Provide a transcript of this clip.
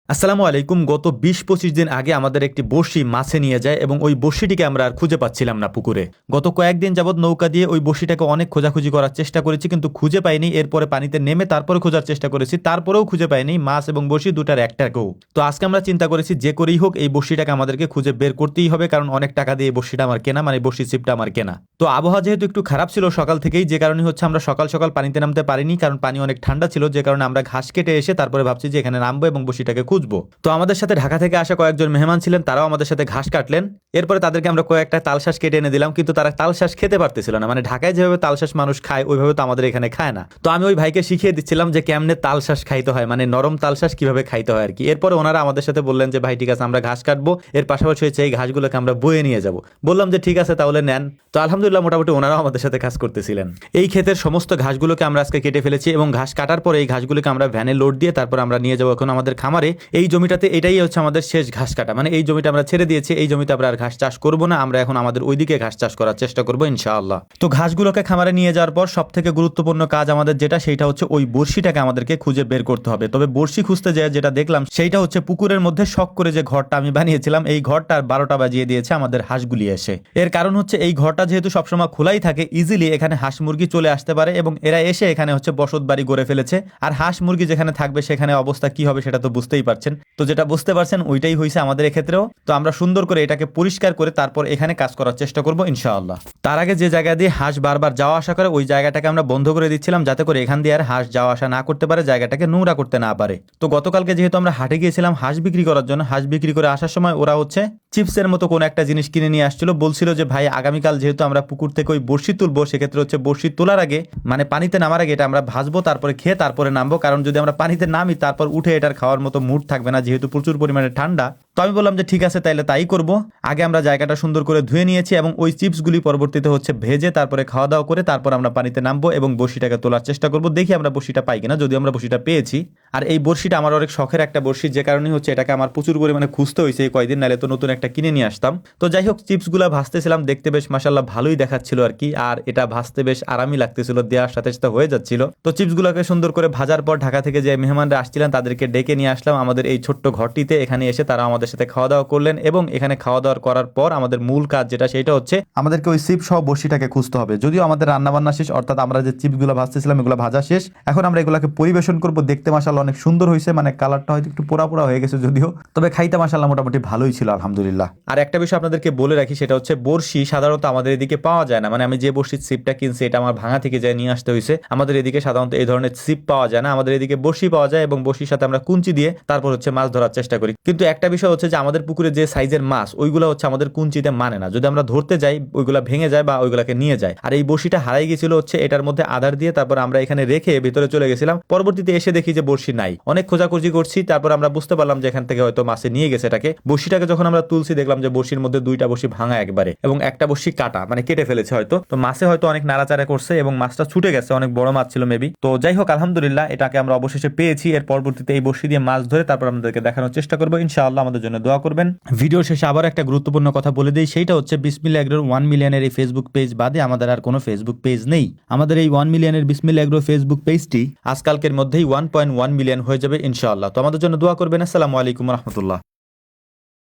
আসসালামু আলাইকুম। গত ২০-২৫ দিন আগে আমাদের একটি বড়শি মাছে নিয়ে যায় এবং ওই বড়শিটিকে আমরা আর খুঁজে পাচ্ছিলাম না পুকুরে। গত কয়েকদিন যাবৎ নৌকা দিয়ে ওই বড়শিটাকে অনেক খোঁজাখুঁজি করার চেষ্টা করেছি, কিন্তু খুঁজে পাইনি। এরপরে পানিতে নেমে তারপরে খোঁজার চেষ্টা করেছি, তারপরেও খুঁজে পাইনি মাছ এবং বড়শি দুটার একটাকেও। তো আজকে আমরা চিন্তা করেছি যে করেই হোক এই বড়শিটাকে আমাদেরকে খুঁজে বের করতেই হবে, কারণ অনেক টাকা দিয়ে এই বড়শিটা আমার কেনা, মানে বড়শি ছিপটা আমার কেনা। তো আবহাওয়া যেহেতু একটু খারাপ ছিল সকাল থেকেই, যে কারণে হচ্ছে আমরা সকাল সকাল পানিতে নামতে পারিনি, কারণ পানি অনেক ঠান্ডা ছিল, যে কারণে আমরা ঘাস কেটে এসে তারপরে ভাবছি যে এখানে নামবো এবং বড়শিটাকে খুঁজবো। তো আমাদের সাথে ঢাকা থেকে আসা কয়েকজন মেহমান ছিলেন, তারাও আমাদের সাথে ঘাস কাটলেন। এরপরে তাদেরকে আমরা কয়েকটা তালশাঁস কেটে এনে দিলাম, কিন্তু তারা তালশাঁস খেতে পারতেছিল না। মানে ঢাকায় যেভাবে তালশাঁস মানুষ খায় ওইভাবে তো আমাদের এখানে খায় না। তো আমি ওই ভাইকে শিখিয়ে দিচ্ছিলাম যে কেমনে তালশাঁস খাইতে হয়, মানে নরম তালশাঁস কিভাবে খাইতে হয় আর কি। এরপরে ওনারা আমাদের সাথে বললেন যে ভাই ঠিক আছে আমরা ঘাস কাটবো, এর পাশাপাশি হচ্ছে এই ঘাসগুলোকে আমরা বয়ে নিয়ে যাব। বললাম যে ঠিক আছে তাহলে নেন। তো আলহামদুলিল্লাহ মোটামুটি ওনারাও আমাদের সাথে কাজ করতেছিলেন। এই ক্ষেতের সমস্ত ঘাসগুলোকে আমরা আজকে কেটে ফেলেছি এবং ঘাস কাটার পরে এই ঘাসগুলোকে আমরা ভ্যানে লোড দিয়ে তারপর আমরা নিয়ে যাবো এখন আমাদের খামারে। এই জমিটাতে এটাই হচ্ছে আমাদের শেষ ঘাস কাটা, মানে এই জমিটা আমরা ছেড়ে দিয়েছি। এই জমিতে আমরা আর ঘাস চাষ করব না, আমরা এখন আমাদের ওইদিকে ঘাস চাষ করার চেষ্টা করবো ইনশাআল্লাহ। তো ঘাসগুলোকে খামারে নিয়ে যাওয়ার পর সব থেকে গুরুত্বপূর্ণ কাজ আমাদের যেটা, সেটা হচ্ছে ওই বড়শিটাকে আমাদেরকে খুঁজে বের করতে হবে। তবে বড়শি খুঁজতে যায় যেটা দেখলাম সেইটা হচ্ছে পুকুরের মধ্যে শখ করে যে ঘরটা আমি বানিয়েছিলাম, এই ঘরটার ১২টা বাজিয়ে দিয়েছে আমাদের হাঁসগুলি এসে। এর কারণ হচ্ছে এই ঘরটা যেহেতু সবসময় খোলাই থাকে, ইজিলি এখানে হাঁস মুরগি চলে আসতে পারে এবং এরা এসে এখানে হচ্ছে বসত বাড়ি গড়ে ফেলেছে। আর হাঁস মুরগি যেখানে থাকবে সেখানে অবস্থা কি হবে সেটা তো বুঝতেই পারছেন। তো যেটা বুঝতে পারছেন ওইটাই হয়েছে আমাদের এক্ষেত্রেও। তো আমরা সুন্দর করে এটাকে পরিষ্কার করে তারপর এখানে কাজ করার চেষ্টা করব ইনশাআল্লাহ। তার আগে যে জায়গা দিয়ে হাঁস বারবার যাওয়া আসা করে ওই জায়গাটাকে আমরা বন্ধ করে দিচ্ছিলাম, যাতে করে এখান দিয়ে আর হাঁস যাওয়া আসা না করতে পারে, জায়গাটাকে নোংরা করতে না পারে। তো গতকালকে যেহেতু আমরা হাটে গিয়েছিলাম হাঁস বিক্রি করার জন্য, হাঁস বিক্রি করে আসার সময় ওরা হচ্ছে চিপসের মতো কোনো একটা জিনিস কিনে নিয়ে আসছিল। বলছিল যে ভাই আগামীকাল যেহেতু আমরা পুকুর থেকে ওই বড়শি তুলবো, সেক্ষেত্রে হচ্ছে বড়শি তোলার আগে মানে পানিতে নামার আগে এটা আমরা ভাজবো, তারপরে খেয়ে তারপরে নামবো। কারণ যদি আমরা পানিতে নামি তারপর উঠে এটার খাওয়ার মতো মুড থাকবে না, যেহেতু প্রচুর পরিমাণে ঠান্ডা। তো আমি বললাম যে ঠিক আছে তাইলে তাই করব। আগে আমরা জায়গাটা সুন্দর করে ধুয়ে নিয়েছি এবং ওই চিপসগুলি পরবর্তীতে হচ্ছে ভেজে তারপরে খাওয়া দাওয়া করে তারপর আমরা পানিতে নামবো এবং বড়শিটাকে তোলার চেষ্টা করব। দেখি আমরা বড়শিটা পাই কিনা, যদি আমরা বড়শিটা পেয়েছি। আর এই বড়শিটা আমার অনেক শখের একটা বড়শি, যে কারণে হচ্ছে এটাকে আমার প্রচুর পরিমাণে খুঁজতে হয়েছে এই কয়দিন, নাহলে তো নতুন একটা কিনে নিয়ে আসতাম। তো যাই হোক চিপসগুলো ভাজতেছিলাম, দেখতে বেশ মাশাআল্লাহ ভালোই দেখাচ্ছিল আর কি, আর এটা ভাজতে বেশ আরামই লাগতেছিল, দেওয়ার সাথে সাথে হয়ে যাচ্ছিল। তো চিপসগুলোকে সুন্দর করে ভাজার পর ঢাকা থেকে যে মেহমানরা আসছিলেন তাদেরকে ডেকে নিয়ে আসলাম আমাদের এই ছোট্ট ঘরটিতে। এখানে এসে তারা আমাদের সাথে খাওয়া দাওয়া করলেন এবং এখানে খাওয়া দাওয়া করার পর আমাদের মূল কাজ যেটা সেটা হচ্ছে আমাদেরকে ওই চিপ সহ বড়শিটাকে খুঁজতে হবে। যদিও আমাদের রান্না বান্না শেষ, অর্থাৎ আমরা যে চিপসগুলো ভাজতেছিলাম এগুলো ভাজা শেষ। এখন আমরা এগুলাকে পরিবেশন করব। দেখতে মাশাআল্লাহ অনেক সুন্দর হয়েছে, মানে কালারটা হয়তো একটু পোড়া পোড়া হয়ে গেছে যদিও, তবে খাইতে মাশাআল্লাহ মোটামুটি ভালোই ছিল আলহামদুলিল্লাহ। আর একটা বিষয় আপনাদেরকে বলে রাখি, সেটা হচ্ছে বড়শি সাধারণত আমাদের এদিকে পাওয়া যায় না। মানে আমি যে বড়শির ছিপটা কিনছি এটা আমার ভাঙা থেকে যায় নিয়ে আসতে হয়েছে। আমাদের এদিকে সাধারণত এই ধরনের ছিপ পাওয়া যায় না, আমাদের এদিকে বড়শি পাওয়া যায় এবং বড়শির সাথে আমরা কুঞ্চি দিয়ে তারপর হচ্ছে মাছ ধরার চেষ্টা করি। কিন্তু একটা বিষয় হচ্ছে যে আমাদের পুকুরে যে সাইজের মাছ ওইগুলো হচ্ছে আমাদের কুঞ্চিতে মানে না, যদি আমরা ধরতে যাই ওইগুলা ভেঙে যায় বা ওইগুলাকে নিয়ে যায়। আর এই বড়শিটা হারাই গেছিল হচ্ছে এটার মধ্যে আধার দিয়ে, তারপর আমরা এখানে রেখে ভিতরে চলে গেছিলাম। পরবর্তীতে এসে দেখি যে বড়শি নাই, অনেক খোঁজাখুঁজি করছি, তারপর আমরা বুঝতে পারলাম যে এখান থেকে হয়তো মাছে নিয়ে গেছে এটাকে। বড়শিটাকে যখন আমরা তুলছি দেখলাম যে বড়শির মধ্যে দুইটা বড়শি ভাঙা একবারে এবং একটা বড়শি কাটা, মানে কেটে ফেলেছে হয়তো। তো মাছে হয়তো অনেক নাড়াচাড়া করছে এবং মাছটা ছুটে গেছে, অনেক বড় মাছ ছিল মেবি। তো যাই হোক আলহামদুলিল্লাহ এটাকে আমরা অবশেষে পেয়েছি। এর পরবর্তীতে এই বড়শি দিয়ে মাছ ধরে তারপর আপনাদেরকে দেখানোর চেষ্টা করবো ইনশাআল্লাহ। আমাদের জন্য দোয়া করবেন। ভিডিও শেষে আবার একটা গুরুত্বপূর্ণ কথা বলে দিই, সেইটা হচ্ছে বিসমিল্লাহ এগ্রোর 1 মিলিয়নের এই ফেসবুক পেজ বাদে আমাদের আর কোনো ফেসবুক পেজ নেই। আমাদের এই 1 মিলিয়নের বিসমিল্লাহ এগ্রো ফেসবুক পেজটি আজকালকের মধ্যেই 1.1 মিলিয়ন হয়ে যাবে ইনশাআল্লাহ। তো আমাদের জন্য দোয়া করবেন। আসসালামু আলাইকুম রহমতুল্লাহ।